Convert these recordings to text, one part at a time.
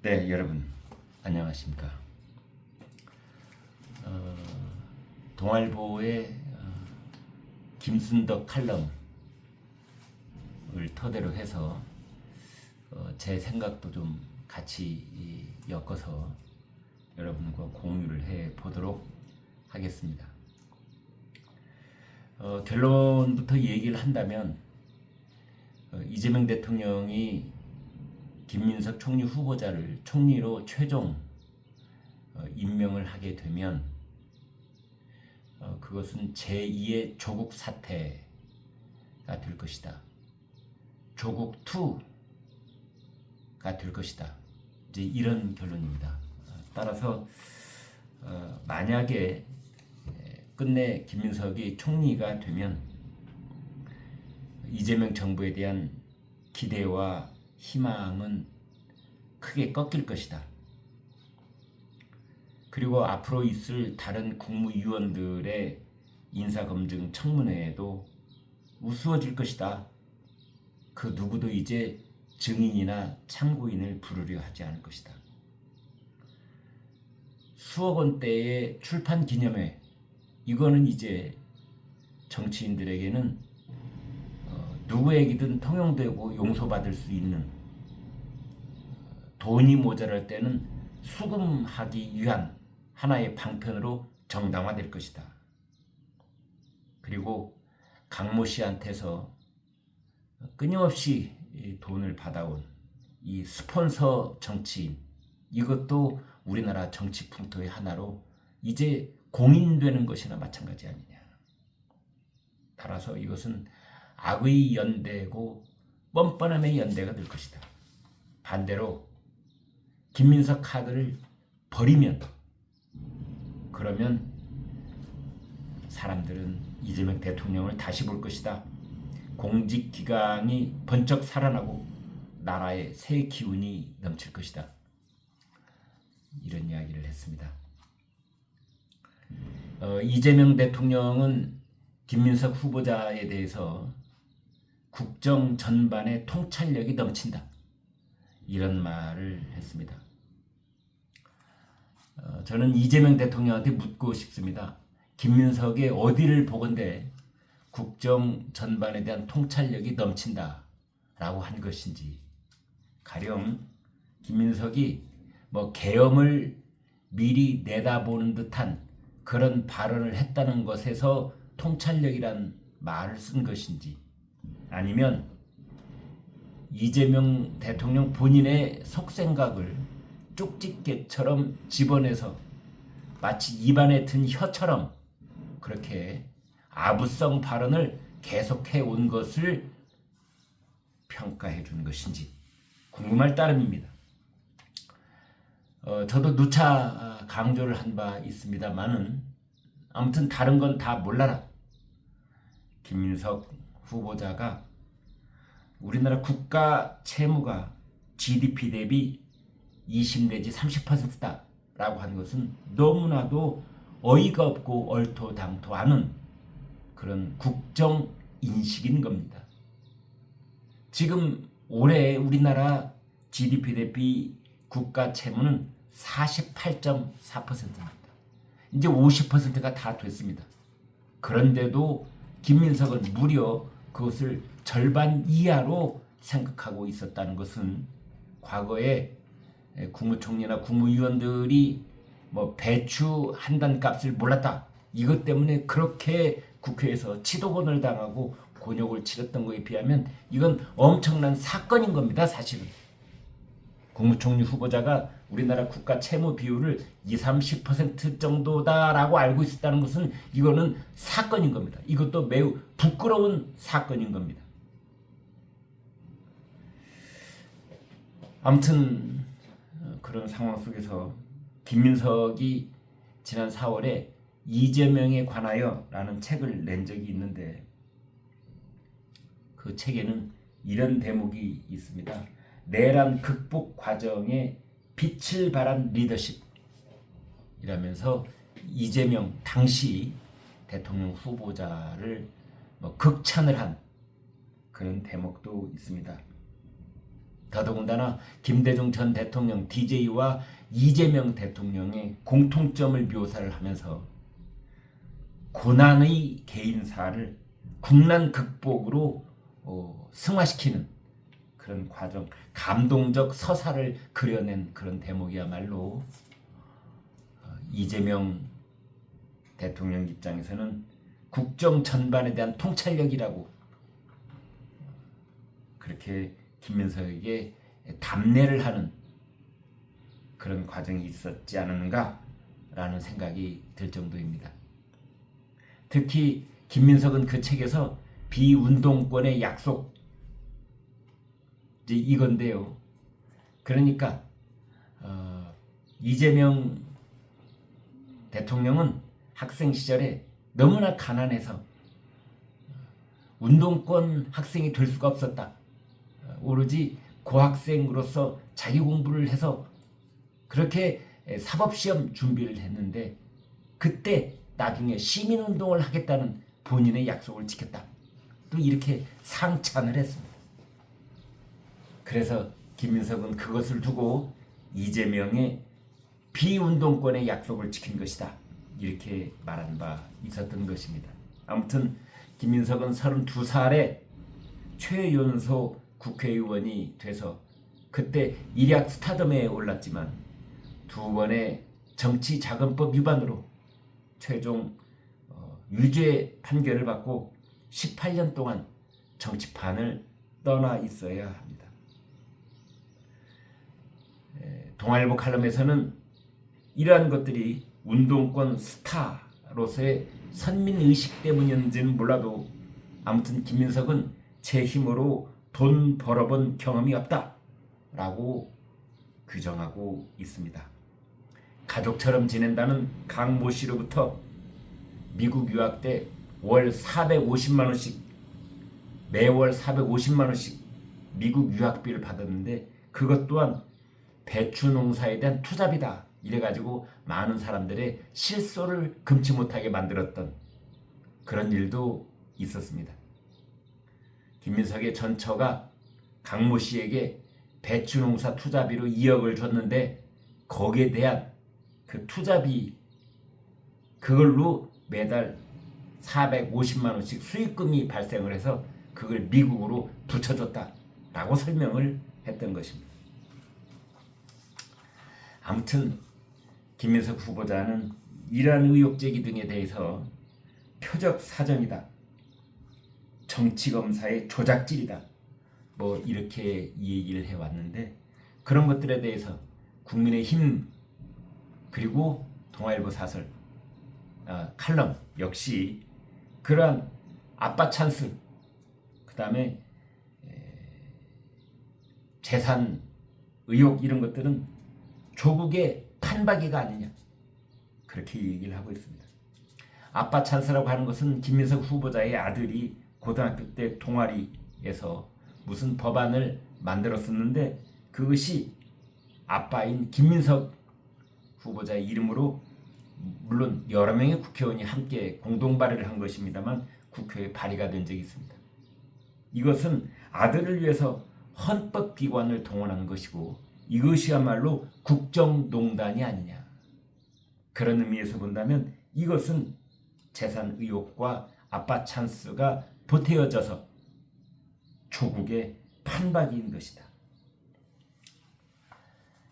네, 여러분 안녕하십니까? 동아일보의 김순덕 칼럼을 토대로 해서 제 생각도 좀 같이 엮어서 여러분과 공유를 해 보도록 하겠습니다. 결론부터 얘기를 한다면 이재명 대통령이 김민석 총리 후보자를 총리로 최종 임명을 하게 되면 그것은 제2의 조국 사태가 될 것이다. 조국 2가 될 것이다. 이제 이런 결론입니다. 따라서 만약에 끝내 김민석이 총리가 되면 이재명 정부에 대한 기대와 희망은 크게 꺾일 것이다. 그리고 앞으로 있을 다른 국무위원들의 인사검증 청문회에도 우스워질 것이다. 그 누구도 이제 증인이나 참고인을 부르려 하지 않을 것이다. 수억 원대의 출판 기념회, 이거는 이제 정치인들에게는 누구에게든 통용되고 용서받을 수 있는, 돈이 모자랄 때는 수금하기 위한 하나의 방편으로 정당화될 것이다. 그리고 강모 씨한테서 끊임없이 돈을 받아온 이 스폰서 정치인, 이것도 우리나라 정치 풍토의 하나로 이제 공인되는 것이나 마찬가지 아니냐. 따라서 이것은 악의 연대고 뻔뻔함의 연대가 될 것이다. 반대로 김민석 카드를 버리면, 그러면 사람들은 이재명 대통령을 다시 볼 것이다. 공직기강이 번쩍 살아나고 나라에 새 기운이 넘칠 것이다. 이런 이야기를 했습니다. 이재명 대통령은 김민석 후보자에 대해서 국정 전반에 통찰력이 넘친다, 이런 말을 했습니다. 저는 이재명 대통령한테 묻고 싶습니다. 김민석의 어디를 보건대 국정 전반에 대한 통찰력이 넘친다라고 한 것인지, 가령 김민석이 계엄을 미리 내다보는 듯한 그런 발언을 했다는 것에서 통찰력이란 말을 쓴 것인지, 아니면 이재명 대통령 본인의 속생각을 쪽집게처럼 집어내서 마치 입안에 든 혀처럼 그렇게 아부성 발언을 계속해 온 것을 평가해 준 것인지 궁금할 따름입니다. 저도 누차 강조를 한 바 있습니다만은, 아무튼 다른 건 다 몰라라. 김민석 후보자가 우리나라 국가 채무가 GDP 대비 20 내지 30%다 라고 하는 것은 너무나도 어이가 없고 얼토당토하는 그런 국정 인식인 겁니다. 지금 올해 우리나라 GDP 대비 국가 채무는 48.4%입니다. 이제 50%가 다 됐습니다. 그런데도 김민석은 무려 그것을 절반 이하로 생각하고 있었다는 것은, 과거에 국무총리나 국무위원들이 배추 한 단 값을 몰랐다, 이것 때문에 그렇게 국회에서 치도곤을 당하고 곤욕을 치렀던 것에 비하면 이건 엄청난 사건인 겁니다. 사실은 국무총리 후보자가 우리나라 국가 채무 비율을 20-30% 정도다라고 알고 있었다는 것은 이거는 사건인 겁니다. 이것도 매우 부끄러운 사건인 겁니다. 아무튼 그런 상황 속에서 김민석이 지난 4월에 이재명에 관하여 라는 책을 낸 적이 있는데, 그 책에는 이런 대목이 있습니다. 내란 극복 과정에 빛을 발한 리더십 이라면서 이재명 당시 대통령 후보자를 극찬을 한 그런 대목도 있습니다. 더더군다나 김대중 전 대통령 DJ와 이재명 대통령의 공통점을 묘사를 하면서 고난의 개인사를 국난 극복으로 승화시키는 그런 과정, 감동적 서사를 그려낸 그런 대목이야말로 이재명 대통령 입장에서는 국정 전반에 대한 통찰력이라고 그렇게 김민석에게 답례를 하는 그런 과정이 있었지 않았는가라는 생각이 들 정도입니다. 특히 김민석은 그 책에서 비운동권의 약속 이제 이건데요. 그러니까 이재명 대통령은 학생 시절에 너무나 가난해서 운동권 학생이 될 수가 없었다. 오로지 고학생으로서 자기 공부를 해서 그렇게 사법시험 준비를 했는데 그때 나중에 시민운동을 하겠다는 본인의 약속을 지켰다. 또 이렇게 상찬을 했습니다. 그래서 김민석은 그것을 두고 이재명의 비운동권의 약속을 지킨 것이다. 이렇게 말한 바 있었던 것입니다. 아무튼 김민석은 32살에 최연소 국회의원이 돼서 그때 일약 스타덤에 올랐지만 두 번의 정치자금법 위반으로 최종 유죄 판결을 받고 18년 동안 정치판을 떠나 있어야 합니다. 동아일보 칼럼에서는 이러한 것들이 운동권 스타로서의 선민의식 때문인지는 몰라도 아무튼 김민석은 제 힘으로 돈 벌어본 경험이 없다라고 규정하고 있습니다. 가족처럼 지낸다는 강모 씨로부터 미국 유학 때 월 450만 원씩 매월 450만 원씩 미국 유학비를 받았는데 그것 또한 배추 농사에 대한 투잡이다. 이래가지고 많은 사람들의 실소를 금치 못하게 만들었던 그런 일도 있었습니다. 김민석의 전처가 강모 씨에게 배추 농사 투자비로 2억을 줬는데 거기에 대한 그 투자비 그걸로 매달 450만 원씩 수익금이 발생을 해서 그걸 미국으로 붙여줬다라고 설명을 했던 것입니다. 아무튼 김민석 후보자는 이러한 의혹 제기 등에 대해서 표적 사정이다, 정치검사의 조작질이다, 뭐 이렇게 얘기를 해왔는데 그런 것들에 대해서 국민의힘 그리고 동아일보 사설 칼럼 역시 그러한 아빠 찬스 그 다음에 재산 의혹 이런 것들은 조국의 판박이가 아니냐 그렇게 얘기를 하고 있습니다. 아빠 찬스라고 하는 것은 김민석 후보자의 아들이 고등학교 때 동아리에서 무슨 법안을 만들었었는데 그것이 아빠인 김민석 후보자의 이름으로 물론 여러 명의 국회의원이 함께 공동 발의를 한 것입니다만 국회에 발의가 된 적이 있습니다. 이것은 아들을 위해서 헌법기관을 동원한 것이고 이것이야말로 국정농단이 아니냐. 그런 의미에서 본다면 이것은 재산 의혹과 아빠 찬스가 보태어져서 조국의 판박인 것이다.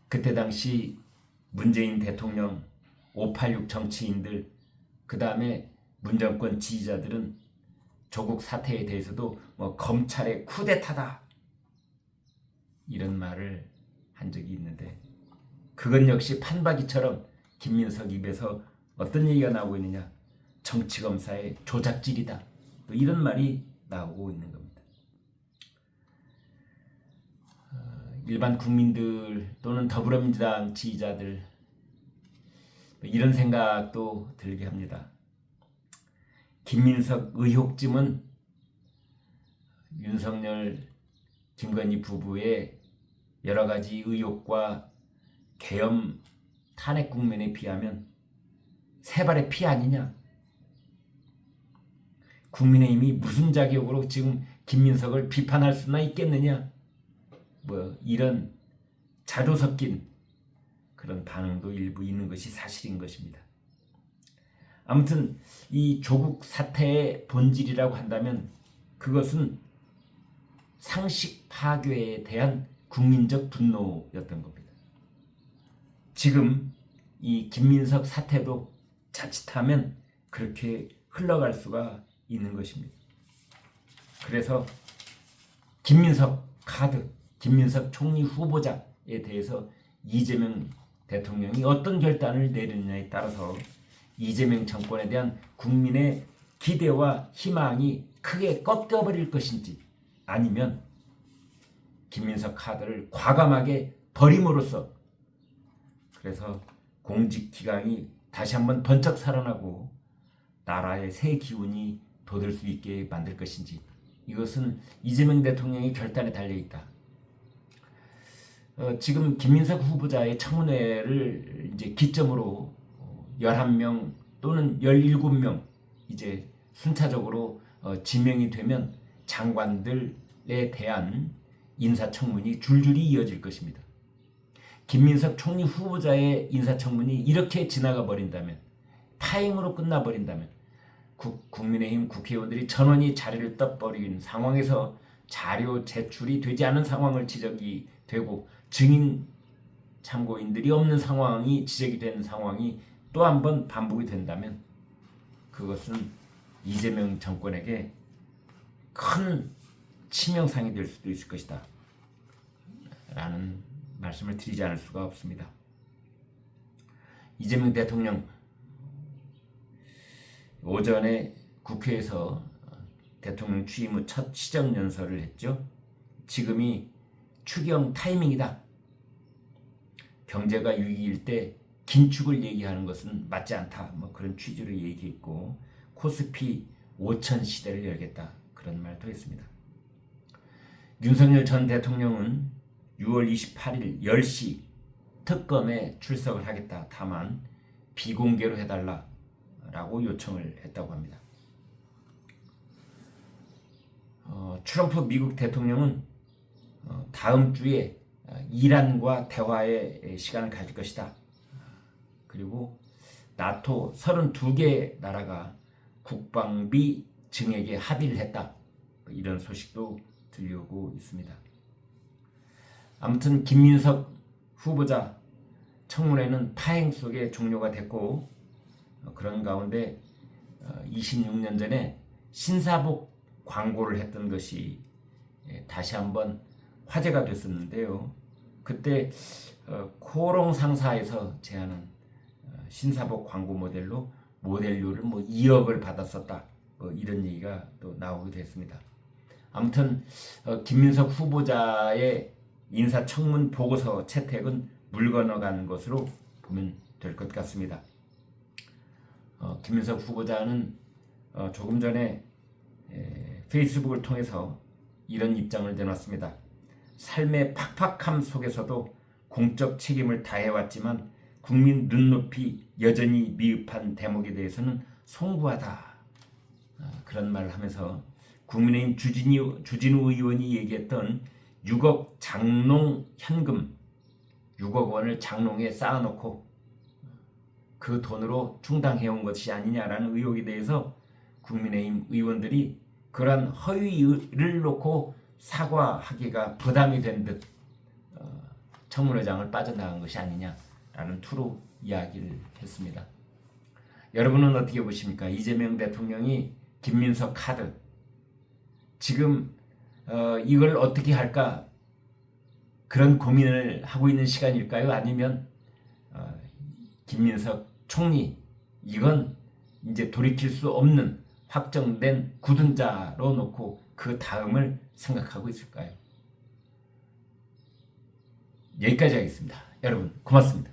그때 당시 문재인 대통령 586 정치인들 그 다음에 문정권 지지자들은 조국 사태에 대해서도 뭐 검찰의 쿠데타다 이런 말을 한 적이 있는데 그건 역시 판박이처럼 김민석 입에서 어떤 얘기가 나오고 있느냐, 정치검사의 조작질이다 이런 말이 나오고 있는 겁니다. 일반 국민들 또는 더불어민주당 지지자들 이런 생각도 들게 합니다. 김민석 의혹쯤은 윤석열, 김건희 부부의 여러 가지 의혹과 계엄 탄핵 국면에 비하면 세 발의 피 아니냐. 국민의힘이 무슨 자격으로 지금 김민석을 비판할 수나 있겠느냐. 뭐 이런 자주 섞인 그런 반응도 일부 있는 것이 사실인 것입니다. 아무튼 이 조국 사태의 본질이라고 한다면 그것은 상식 파괴에 대한 국민적 분노였던 겁니다. 지금 이 김민석 사태도 자칫하면 그렇게 흘러갈 수가 있는 것입니다. 그래서 김민석 카드, 김민석 총리 후보자에 대해서 이재명 대통령이 어떤 결단을 내리느냐에 따라서 이재명 정권에 대한 국민의 기대와 희망이 크게 꺾여버릴 것인지 아니면 김민석 카드를 과감하게 버림으로써 그래서 공직기강이 다시 한번 번쩍 살아나고 나라의 새 기운이 돋을 수 있게 만들 것인지 이것은 이재명 대통령의 결단에 달려있다. 지금 김민석 후보자의 청문회를 이제 기점으로 11명 또는 17명 이제 순차적으로 지명이 되면 장관들에 대한 인사청문이 줄줄이 이어질 것입니다. 김민석 총리 후보자의 인사청문이 이렇게 지나가 버린다면 파행으로 끝나버린다면 국민의힘 국회의원들이 전원이 자리를 떠버린 상황에서 자료 제출이 되지 않은 상황을 지적이 되고 증인 참고인들이 없는 상황이 지적이 되는 상황이 또 한 번 반복이 된다면 그것은 이재명 정권에게 큰 치명상이 될 수도 있을 것이다 라는 말씀을 드리지 않을 수가 없습니다. 이재명 대통령 오전에 국회에서 대통령 취임 후 첫 시정연설을 했죠. 지금이 추경 타이밍이다. 경제가 위기일 때 긴축을 얘기하는 것은 맞지 않다. 뭐 그런 취지로 얘기했고 코스피 5천 시대를 열겠다. 그런 말도 했습니다. 윤석열 전 대통령은 6월 28일 10시 특검에 출석을 하겠다. 다만 비공개로 해달라라고 요청을 했다고 합니다. 트럼프 미국 대통령은 다음 주에 이란과 대화의 시간을 가질 것이다. 그리고 나토 32개 나라가 국방비 증액에 합의를 했다. 이런 소식도 들려오고 있습니다. 아무튼 김민석 후보자 청문회는 파행 속에 종료가 됐고 그런 가운데 26년 전에 신사복 광고를 했던 것이 다시 한번 화제가 됐었는데요. 그때 코롱 상사에서 제안한 신사복 광고 모델로 모델료를 2억을 받았었다. 이런 얘기가 또 나오기도 했습니다. 아무튼 김민석 후보자의 인사청문 보고서 채택은 물 건너간 것으로 보면 될 것 같습니다. 김민석 후보자는 조금 전에 페이스북을 통해서 이런 입장을 내놨습니다. 삶의 팍팍함 속에서도 공적 책임을 다해왔지만 국민 눈높이 여전히 미흡한 대목에 대해서는 송구하다. 그런 말을 하면서 국민의힘 주진우 의원이 얘기했던 6억 장롱 현금 6억 원을 장롱에 쌓아놓고 그 돈으로 충당해온 것이 아니냐라는 의혹에 대해서 국민의힘 의원들이 그러한 허위를 놓고 사과하기가 부담이 된 듯 청문회장을 빠져나간 것이 아니냐라는 투로 이야기를 했습니다. 여러분은 어떻게 보십니까? 이재명 대통령이 김민석 카드 지금 이걸 어떻게 할까 그런 고민을 하고 있는 시간일까요? 아니면 김민석 총리 이건 이제 돌이킬 수 없는 확정된 굳은 자로 놓고 그 다음을 생각하고 있을까요? 여기까지 하겠습니다. 여러분 고맙습니다.